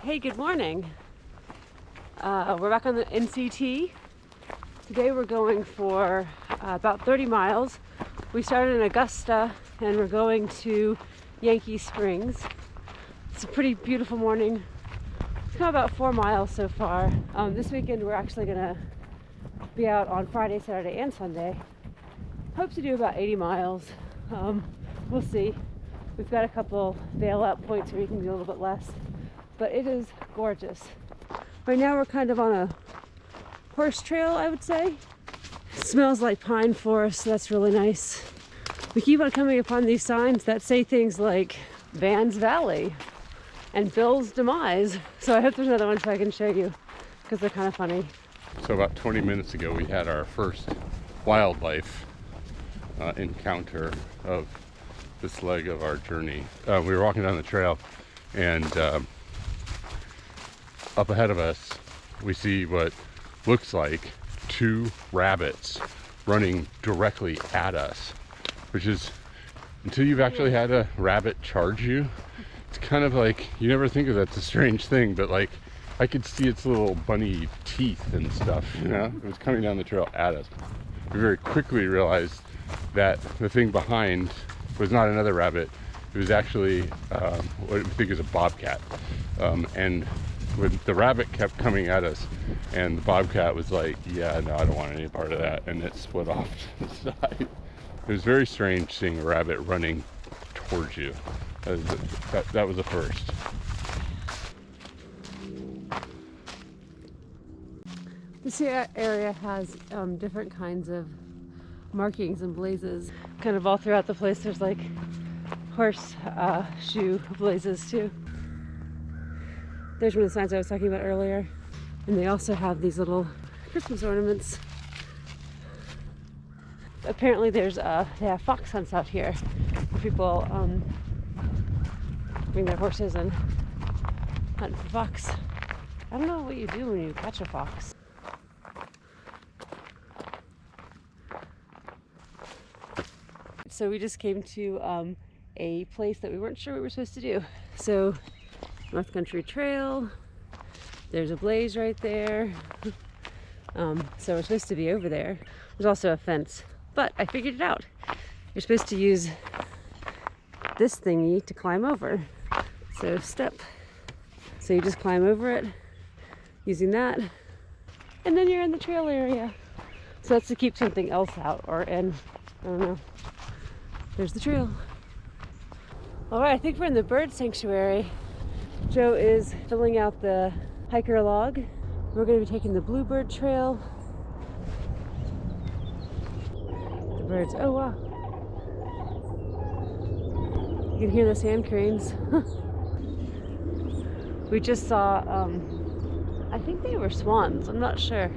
Hey, good morning. We're back on the NCT. Today we're going for about 30 miles. We started in Augusta and we're going to Yankee Springs. It's a pretty beautiful morning. It's come about 4 miles so far. This weekend we're actually gonna be out on Friday, Saturday, and Sunday. Hope to do about 80 miles. We'll see. We've got a couple bailout points where you can do a little bit less, but it is gorgeous. Right now we're kind of on a horse trail, I would say. It smells like pine forest, so that's really nice. We keep on coming upon these signs that say things like Van's Valley and Bill's Demise. So I hope there's another one so I can show you, because they're kind of funny. So about 20 minutes ago we had our first wildlife encounter of this leg of our journey. We were walking down the trail and up ahead of us we see what looks like 2 rabbits running directly at us, which is, until you've actually had a rabbit charge you, it's kind of like, you never think of that's a strange thing, but like I could see its little bunny teeth and stuff, you know? It was coming down the trail at us. We very quickly realized that the thing behind was not another rabbit. It was actually what we think is a bobcat. And when the rabbit kept coming at us, and the bobcat was like, yeah, no, I don't want any part of that, and it split off to the side. It was very strange seeing a rabbit running towards you. That was a first. This area has different kinds of markings and blazes kind of all throughout the place. There's like horse shoe blazes too. There's one of the signs I was talking about earlier, and they also have these little Christmas ornaments. Apparently they have fox hunts out here where people bring their horses and hunt for fox. I don't know what you do when you catch a fox. So we just came to a place that we weren't sure we were supposed to do. So North Country Trail, there's a blaze right there. So we're supposed to be over there. There's also a fence, but I figured it out. You're supposed to use this thingy to climb over. So step. So you just climb over it using that, and then you're in the trail area. So that's to keep something else out or in. I don't know. There's the trail. All right, I think we're in the bird sanctuary. Joe is filling out the hiker log. We're going to be taking the Bluebird Trail. The birds, oh wow. You can hear the sand cranes. We just saw, I think they were swans, I'm not sure.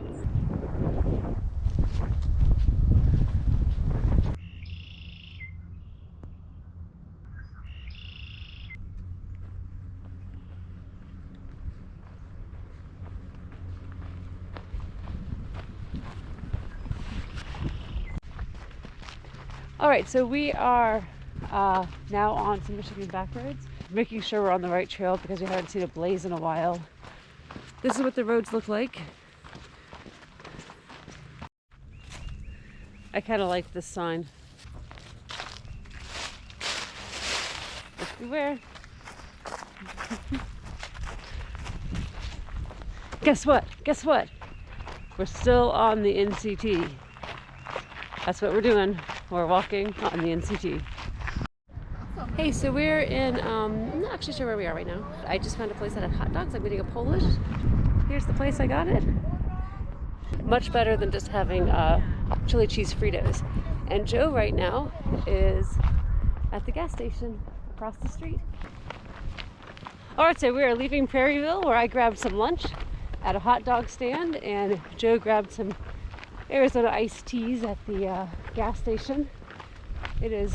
All right, so we are now on some Michigan back roads, making sure we're on the right trail because we haven't seen a blaze in a while. This is what the roads look like. I kind of like this sign. Just beware. Guess what? Guess what? We're still on the NCT. That's what we're doing. We're walking on the NCT. Hey, so we're in, I'm not actually sure where we are right now. I just found a place that had hot dogs. I'm getting a Polish. Here's the place I got it. Much better than just having chili cheese Fritos. And Joe right now is at the gas station across the street. All right, so we are leaving Prairieville, where I grabbed some lunch at a hot dog stand, and Joe grabbed some Arizona iced teas at the gas station. It is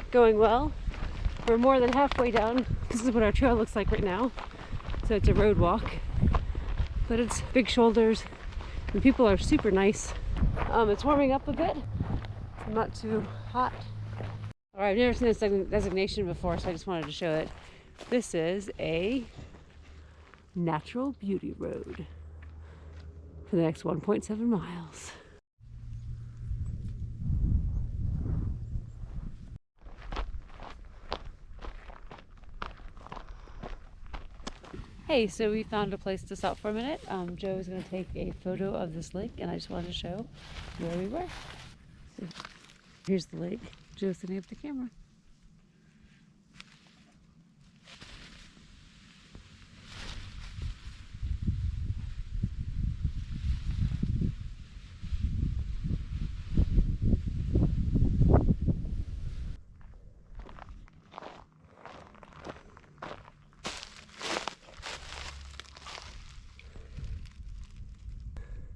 going well. We're more than halfway down. This is what our trail looks like right now. So it's a road walk, but it's big shoulders and people are super nice. It's warming up a bit. Not too hot. All right, I've never seen this designation before, so I just wanted to show it. This is a Natural Beauty Road for the next 1.7 miles. Hey, so we found a place to stop for a minute. Joe is going to take a photo of this lake, and I just wanted to show where we were. So here's the lake. Joe's sitting up the camera.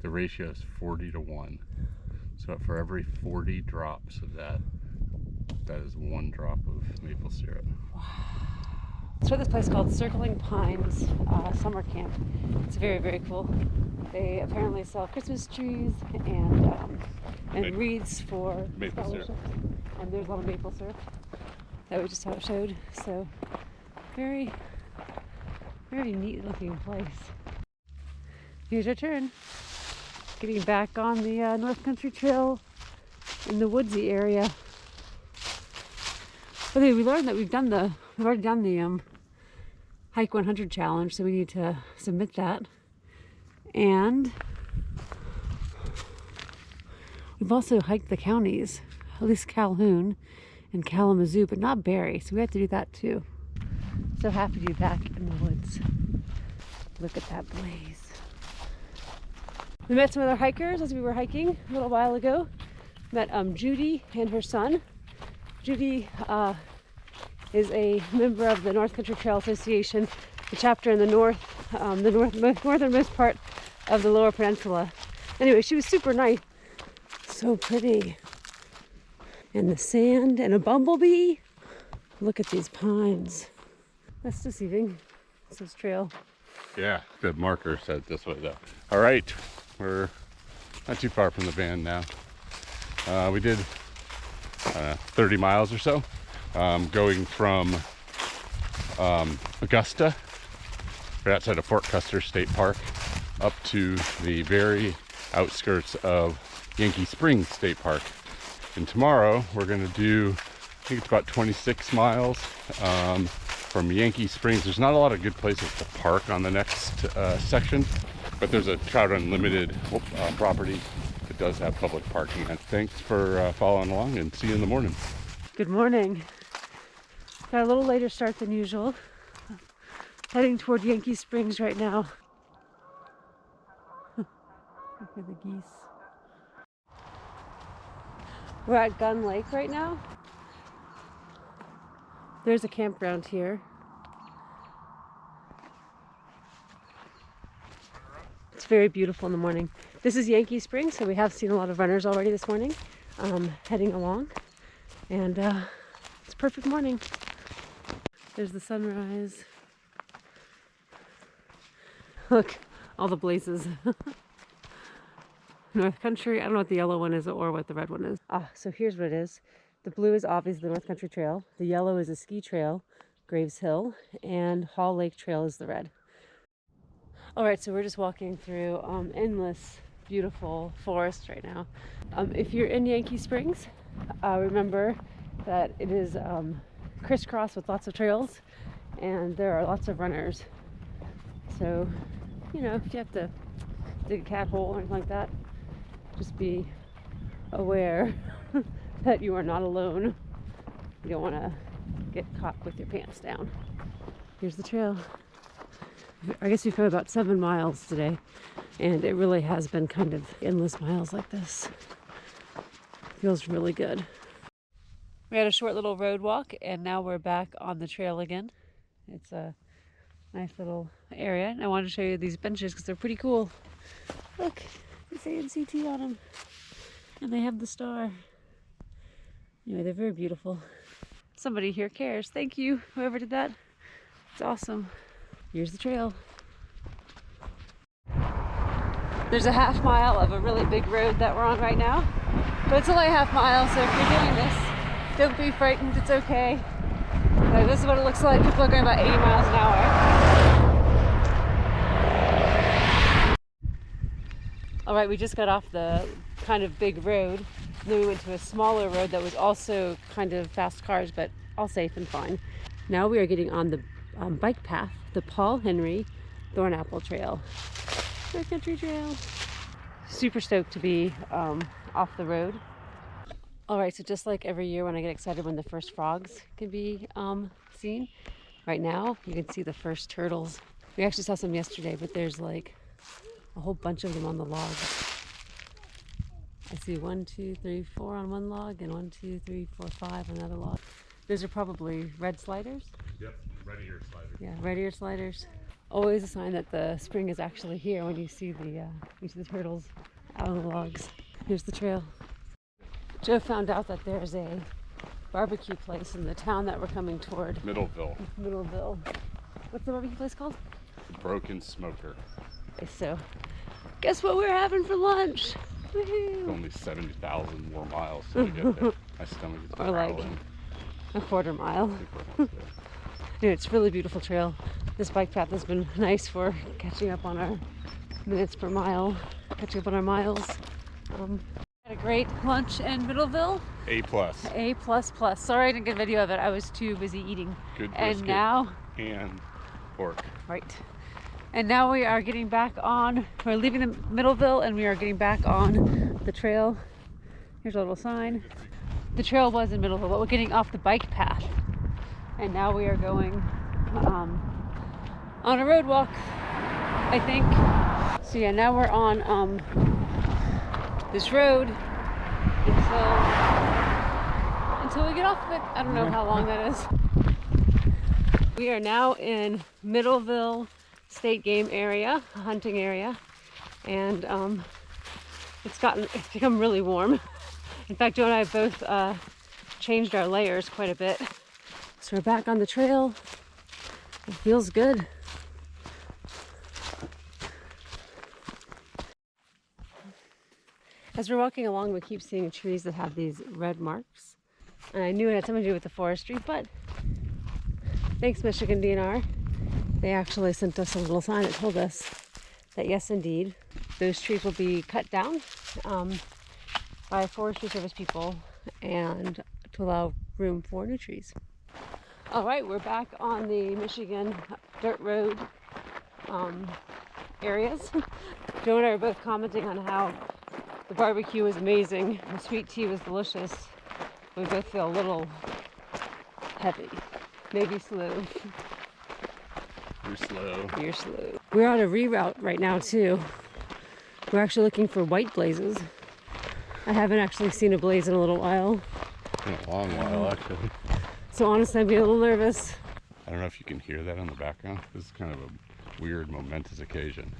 The ratio is 40-1. So for every 40 drops of that, that is 1 drop of maple syrup. Wow. So this place called Circling Pines Summer Camp. It's very, very cool. They apparently sell Christmas trees and wreaths for maple syrup. And there's a lot of maple syrup that we just showed. So very, very neat looking place. Here's our turn. Getting back on the North Country Trail in the woodsy area. But we learned that we've already done the Hike 100 challenge, so we need to submit that. And we've also hiked the counties, at least Calhoun and Kalamazoo, but not Barry, so we have to do that too. So happy to be back in the woods. Look at that blaze. We met some other hikers as we were hiking a little while ago. Met Judy and her son. Judy is a member of the North Country Trail Association, the chapter in the northernmost part of the Lower Peninsula. Anyway, she was super nice. So pretty. And the sand and a bumblebee. Look at these pines. That's deceiving. This is trail. Yeah, the marker said this way though. All right. We're not too far from the van now. We did 30 miles or so, going from Augusta, right outside of Fort Custer State Park, up to the very outskirts of Yankee Springs State Park. And tomorrow we're going to do, I think it's about 26 miles from Yankee Springs. There's not a lot of good places to park on the next section. But there's a Trout Unlimited property that does have public parking. And thanks for following along, and see you in the morning. Good morning. Got a little later start than usual. Heading toward Yankee Springs right now. Look at the geese. We're at Gun Lake right now. There's a campground here. It's very beautiful in the morning. This is Yankee Springs, so we have seen a lot of runners already this morning, heading along. And it's a perfect morning. There's the sunrise. Look, all the blazes. North Country, I don't know what the yellow one is or what the red one is. So here's what it is. The blue is obviously the North Country Trail. The yellow is a ski trail, Graves Hill, and Hall Lake Trail is the red. All right, so we're just walking through endless, beautiful forest right now. If you're in Yankee Springs, remember that it is crisscrossed with lots of trails, and there are lots of runners. So, you know, if you have to dig a cat hole or anything like that, just be aware that you are not alone. You don't want to get caught with your pants down. Here's the trail. I guess we've come about 7 miles today, and it really has been kind of endless miles like this. Feels really good. We had a short little road walk, and now we're back on the trail again. It's a nice little area, and I wanted to show you these benches because they're pretty cool. Look, they say NCT on them, and they have the star. Anyway, they're very beautiful. Somebody here cares. Thank you, whoever did that. It's awesome. Here's the trail. There's a half mile of a really big road that we're on right now, but it's only a half mile, so if you're doing this, don't be frightened, it's okay. This is what it looks like. People are going about 80 miles an hour. All right, we just got off the kind of big road. And then we went to a smaller road that was also kind of fast cars, but all safe and fine. Now we are getting on the bike path, the Paul Henry Thornapple Trail. North Country Trail. Super stoked to be off the road. All right, so just like every year when I get excited when the first frogs can be seen, right now you can see the first turtles. We actually saw some yesterday, but there's like a whole bunch of them on the logs. I see 1, 2, 3, 4 on one log and 1, 2, 3, 4, 5 on another log. Those are probably red sliders. Yep, red ear sliders. Yeah, red ear sliders. Always a sign that the spring is actually here when you see the turtles out on the logs. Here's the trail. Joe found out that there's a barbecue place in the town that we're coming toward. Middleville. Middleville. What's the barbecue place called? Broken Smoker. Okay, so guess what we're having for lunch? Woohoo! It's only 70,000 more miles till we get there. My stomach is Or like growling. a quarter mile. Yeah. Anyway, it's a really beautiful trail. This bike path has been nice for catching up on our minutes per mile, catching up on our miles. Had a great lunch in Middleville. A+. A++. Sorry I didn't get a video of it. I was too busy eating. Good And brisket now, and pork. right. And now we are getting back on, we're leaving the Middleville and we are getting back on the trail. Here's a little sign. The trail was in Middleville, but we're getting off the bike path. And now we are going on a road walk, I think. So yeah, now we're on this road until we get off of it. I don't know how long that is. We are now in Middleville State Game area, a hunting area, and it's become really warm. In fact, Joe and I both changed our layers quite a bit. So we're back on the trail. It feels good. As we're walking along, we keep seeing trees that have these red marks. And I knew it had something to do with the forestry, but thanks, Michigan DNR. They actually sent us a little sign that told us that yes, indeed, those trees will be cut down by forestry service people and to allow room for new trees. All right, we're back on the Michigan dirt road areas. Joe and I are both commenting on how the barbecue was amazing, the sweet tea was delicious. We both feel a little heavy, maybe slow. You're slow. You're slow. We're on a reroute right now too. We're actually looking for white blazes. I haven't actually seen a blaze in a little while. In a long while, actually. So honestly, I'm getting a little nervous. I don't know if you can hear that in the background. This is kind of a weird, momentous occasion.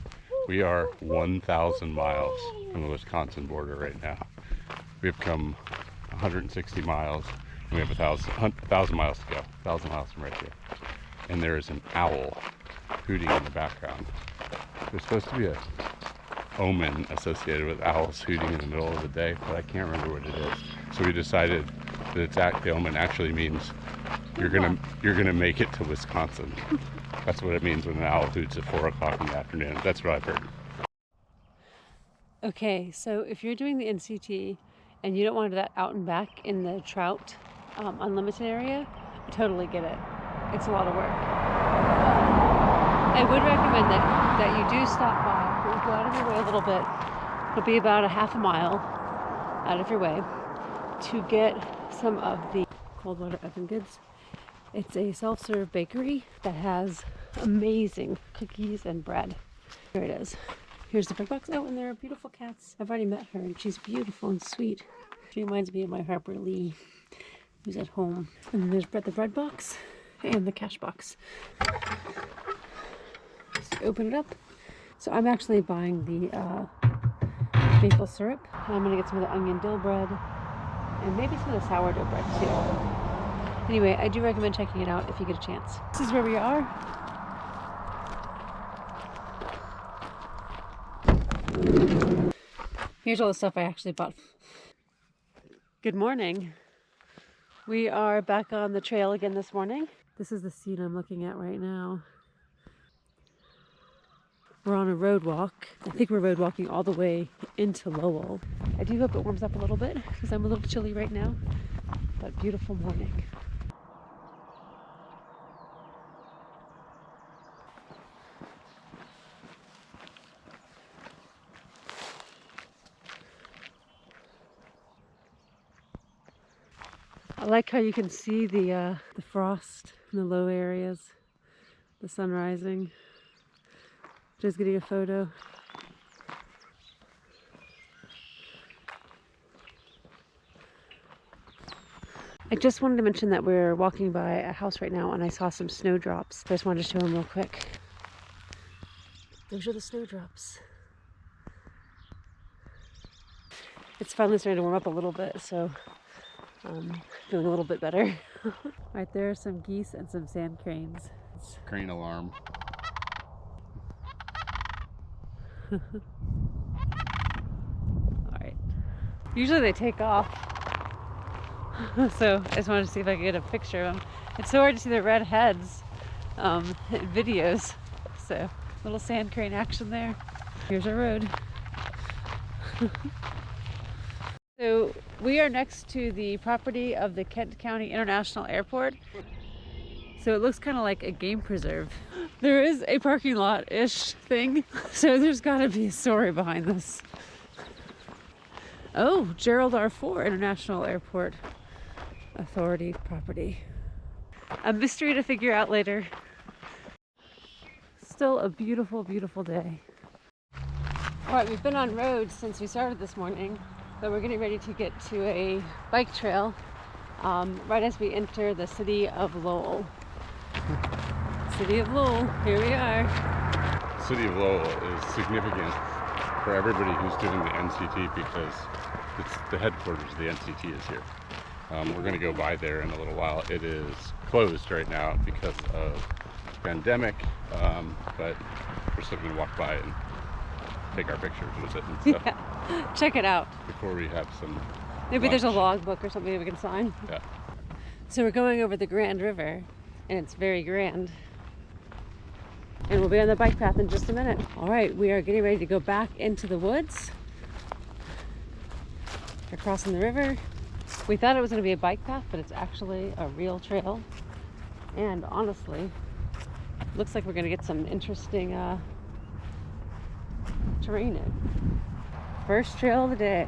We are 1,000 miles from the Wisconsin border right now. We have come 160 miles, and we have 1,000 miles to go. 1,000 miles from right here. And there is an owl hooting in the background. There's supposed to be a omen associated with owls hooting in the middle of the day, but I can't remember what it is. So we decided that the omen actually means you're gonna make it to Wisconsin. That's what it means when an owl hoots at 4 o'clock in the afternoon. That's what I've heard. Okay, so if you're doing the NCT and you don't want to do that out and back in the trout unlimited area, I totally get it. It's a lot of work. I would recommend that you do stop by, go out of your way a little bit. It'll be about a half a mile out of your way to get some of the cold water oven goods. It's a self-serve bakery that has amazing cookies and bread. Here it is. Here's the big box. Oh, and there are beautiful cats. I've already met her and she's beautiful and sweet. She reminds me of my Harper Lee, who's at home. And then there's the bread box and the cash box. Just open it up. So I'm actually buying the maple syrup. I'm gonna get some of the onion dill bread and maybe some of the sourdough bread too. Anyway, I do recommend checking it out if you get a chance. This is where we are. Here's all the stuff I actually bought. Good morning. We are back on the trail again this morning. This is the scene I'm looking at right now. We're on a road walk. I think we're road walking all the way into Lowell. I do hope it warms up a little bit because I'm a little chilly right now, but beautiful morning. I like how you can see the frost in the low areas, the sun rising. Just getting a photo. I just wanted to mention that we're walking by a house right now and I saw some snowdrops. I just wanted to show them real quick. Those are the snowdrops. It's finally starting to warm up a little bit, so feeling a little bit better. Right there are some geese and some sand cranes. Crane alarm. Alright. Usually they take off. So I just wanted to see if I could get a picture of them. It's so hard to see their red heads in videos. So little sand crane action there. Here's our road. So we are next to the property of the Kent County International Airport. So it looks kind of like a game preserve. There is a parking lot-ish thing, so there's got to be a story behind this. Oh, Gerald R. 4 International Airport Authority property. A mystery to figure out later. Still a beautiful, beautiful day. All right, we've been on road since we started this morning, but we're getting ready to get to a bike trail right as we enter the city of Lowell. City of Lowell, here we are. City of Lowell is significant for everybody who's doing the NCT because it's the headquarters of the NCT is here. We're going to go by there in a little while. It is closed right now because of the pandemic, but we're still going to walk by and take our pictures with it and stuff. Yeah. Check it out. Before we have some Maybe lunch. there's a logbook or something that we can sign. Yeah. So we're going over the Grand River, and it's very grand. And we'll be on the bike path in just a minute. All right, we are getting ready to go back into the woods. We're crossing the river. We thought it was going to be a bike path, but it's actually a real trail. And honestly, looks like we're going to get some interesting terrain in. First trail of the day.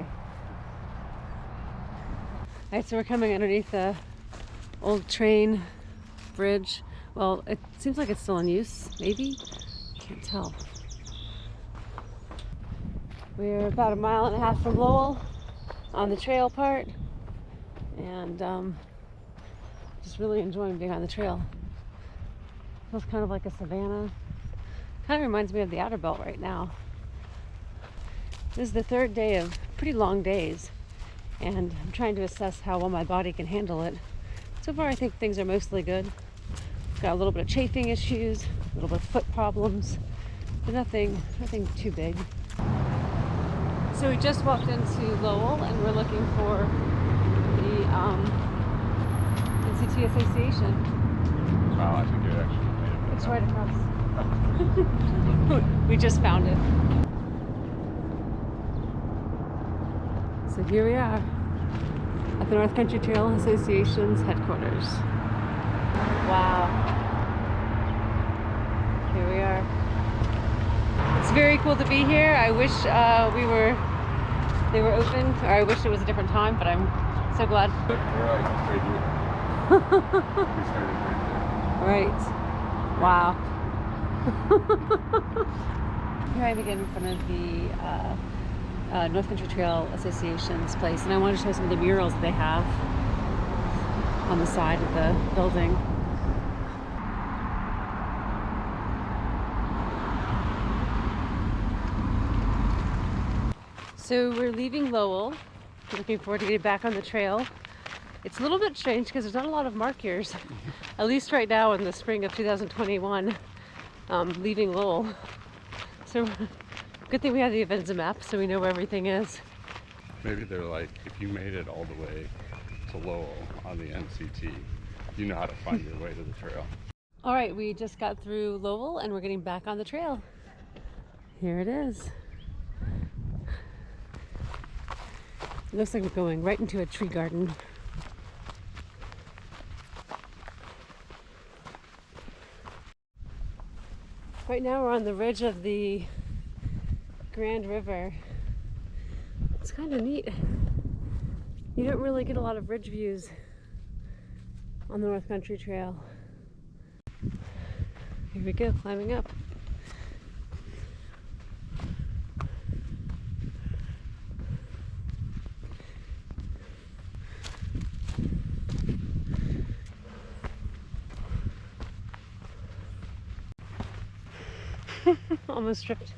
All right, so we're coming underneath the old train bridge. Well, it seems like it's still in use, maybe? Can't tell. We're about 1.5 miles from Lowell on the trail part, and just really enjoying being on the trail. Feels kind of like a savanna. Kind of reminds me of the Outer Belt right now. This is the third day of pretty long days, and I'm trying to assess how well my body can handle it. So far, I think things are mostly good. Got a little bit of chafing issues, a little bit of foot problems, but nothing too big. So we just walked into Lowell, and we're looking for the NCT Association. Wow, I think it actually made it. It's right across. We just found it. So here we are at the North Country Trail Association's headquarters. Wow. Here we are. It's very cool to be here. I wish they were open, or I wish it was a different time, but I'm so glad. Right here. We started right Right. Wow. Here I am again in front of the North Country Trail Association's place, and I want to show some of the murals they have on the side of the building. So we're leaving Lowell. Looking forward to getting back on the trail. It's a little bit strange because there's not a lot of markers, at least right now in the spring of 2021, leaving Lowell. So good thing we have the events map so we know where everything is. Maybe they're like, if you made it all the way to Lowell on the NCT, you know how to find your way to the trail. All right, we just got through Lowell and we're getting back on the trail. Here it is. It looks like we're going right into a tree garden. Right now we're on the ridge of the Grand River. It's kind of neat. You don't really get a lot of ridge views on the North Country Trail. Here we go, climbing up. Almost tripped.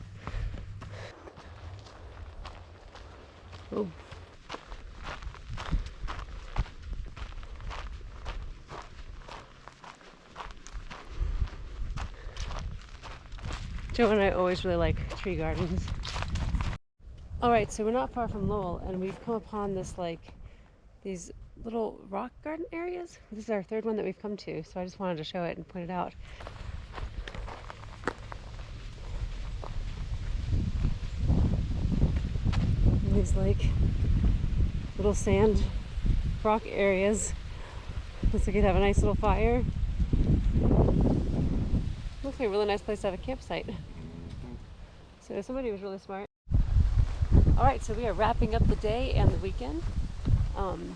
Oh. Joe and I always really like tree gardens. Alright, so we're not far from Lowell, and we've come upon this these little rock garden areas. This is our third one that we've come to, so I just wanted to show it and point it out. And these little sand rock areas. Looks like you'd have a nice little fire. Looks like a really nice place to have a campsite. So somebody was really smart. Alright, so we are wrapping up the day and the weekend.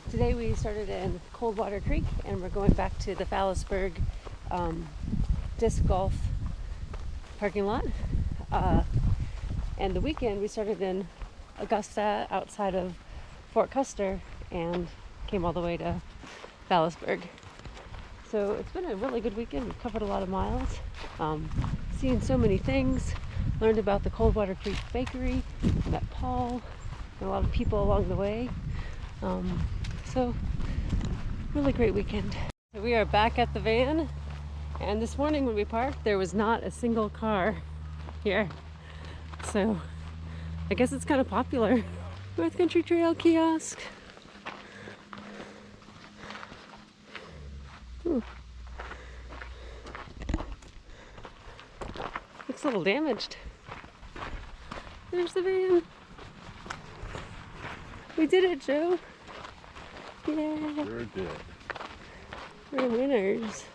Today we started in Coldwater Creek and we're going back to the Fallasburg disc golf parking lot. And the weekend we started in Augusta outside of Fort Custer and came all the way to Fallasburg. So it's been a really good weekend. We've covered a lot of miles, seen so many things, learned about the Coldwater Creek Bakery, met Paul, and a lot of people along the way. So really great weekend. So we are back at the van, and this morning when we parked there was not a single car here. So I guess it's kind of popular. North Country Trail kiosk. Ooh. Looks a little damaged. There's the van. We did it, Joe. Yeah. Sure did. We're winners.